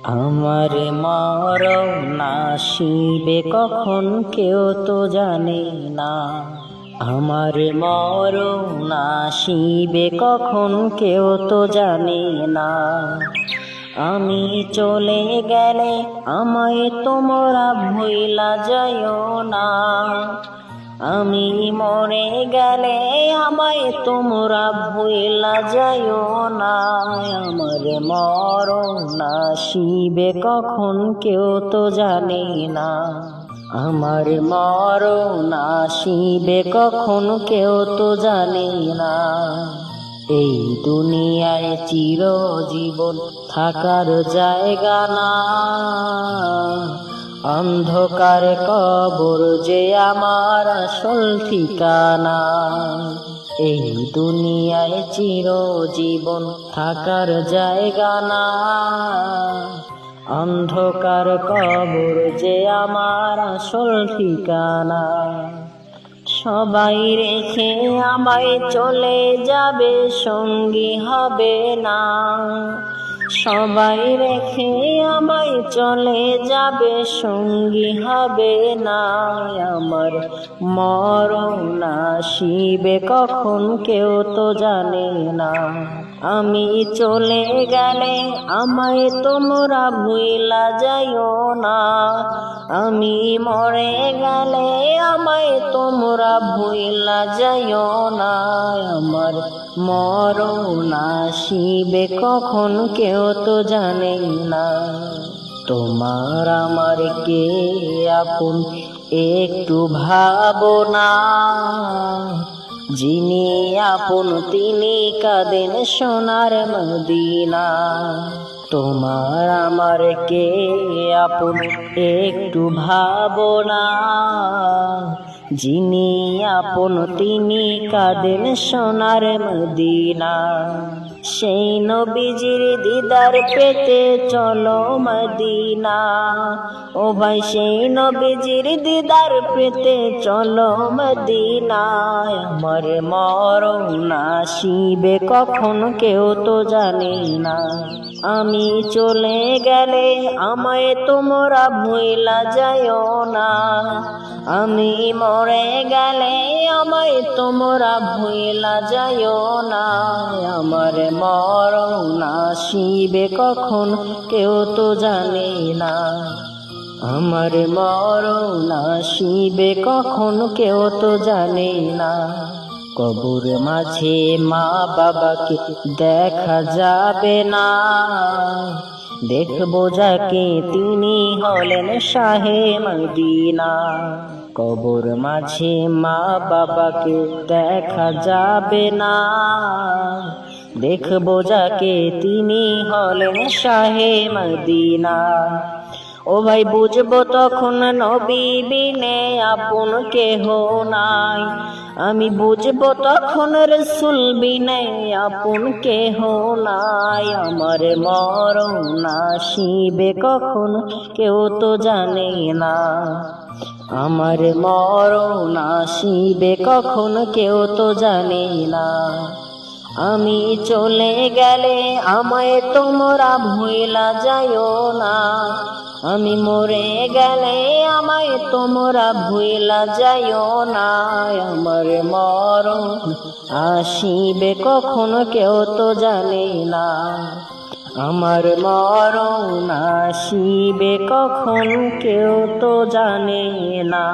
আমার মরণ আসিবে কখন কেউ তো জানে না। আমার মরণ আসিবে কখন কেউ তো জানে না। আমি চলে গেলে আমায় তোমরা ভুইলা যাইও না। আমি মরে গেলে আমায় তোমরা ভুইলা যাইও না। আমার মরণ আসিবে কখন কেউ তো জানে না। আমার মরণ আসিবে কখন কেউ তো জানে না। এই দুনিয়ায় চিরজীবন থাকার জায়গা না। অন্ধকার কবর যে আমার আসল ঠিকানা। এই দুনিয়ায় চিরজীবন থাকার জায়গা না। অন্ধকার কবর যে আমার আসল ঠিকানা। সবাই রেখে আমায় চলে যাবে, সঙ্গী হবে না। সবাই রেখে আমায় চলে যাবে, সঙ্গী হবে না। আমার মরণ আসিবে কখন কেউ তো জানে না। আমি চলে গেলে আমায় তোমরা ভুইলা যাইও না। আমি মরে গেলে আমায় তোমরা ভুইলা যাইও না। আমার মরণ আসিবে কখন কেউ তো জানে না। তোমার আমার কে আপন একটু ভাবনা। যিনি আপন তিনি কাঁদেন সোনার মদিনা। তোমার আমার কে আপন একটু ভাবনা। যিনি আপন তিনি কাঁদেন সোনার মদিনা। সেই নবীজির দিদার পেতে চলো মদিনা। ও ভাই সেই নবীজির দিদার পেতে চলো মদিনা। আমার মরণ আসিবে কখন কেউ তো জানে না। আমি চলে গেলে আমায় তোমরা ভুইলা যাইও না। আমি মরে গেলে আমায় তোমরা ভুইলা যাইও না। আমার মরণ আসিবে কখন কেউ তো জানে না। আমার মরণ আসিবে কখন কেউ তো জানে না। কবর মাঝে মা বাবাকে দেখা যাবে না। দেখবো যাকে তিনি হলেন শাহে মদিনা। কবর মাঝে মা বাবাকে দেখা যাবে না। দেখবো যাকে তিনি হলেন শাহে মদিনা। ও ভাই বুঝবো তখন নবী বিনে আপন কেহ নাই। আমি বুঝবো তখন রসুল বিনে আপন কেহ নাই। আমার মরণ আসিবে কখন কেউ তো জানে না। আমার মরণ আসিবে কখন কেউ তো জানে না। আমি চলে গেলে আমায় তোমরা ভুইলা যাইও না। আমি মরে গেলে আমায় তোমরা ভুইলা যাইও না। আমার মরণ আসিবে কখন কেউ তো জানে না। আমার মরণ আসিবে কখন কেউ তো জানে না।